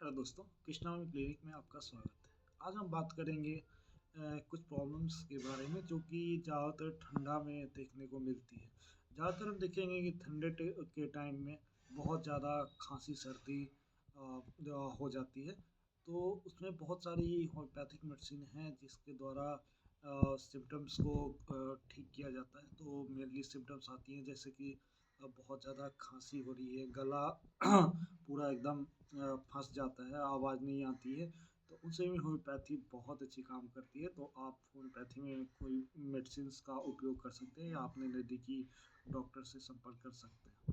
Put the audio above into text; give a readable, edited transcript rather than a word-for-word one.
नमस्कार दोस्तों, Krishna home clinic में आपका स्वागत है। आज हम बात करेंगे कुछ प्रॉब्लम्स के बारे में जो कि ज़्यादातर ठंडा में देखने को मिलती है। ज़्यादातर हम देखेंगे कि के टाइम में बहुत ज़्यादा खांसी सर्दी जो हो जाती है। तो उसमें बहुत सारी होम्योपैथिक मेडिसिन हैं जिसके द्वारा सिम्टम्स को ठीक किया जाता है। तो मेनली सिम्टम्स आती हैं जैसे कि बहुत ज़्यादा खांसी हो रही है, गला पूरा एकदम फँस जाता है, आवाज़ नहीं आती है, तो उनसे भी होम्योपैथी बहुत अच्छी काम करती है। तो आप होम्योपैथी में कोई मेडिसिन्स का उपयोग कर सकते हैं या अपने नज़दीकी डॉक्टर से संपर्क कर सकते हैं।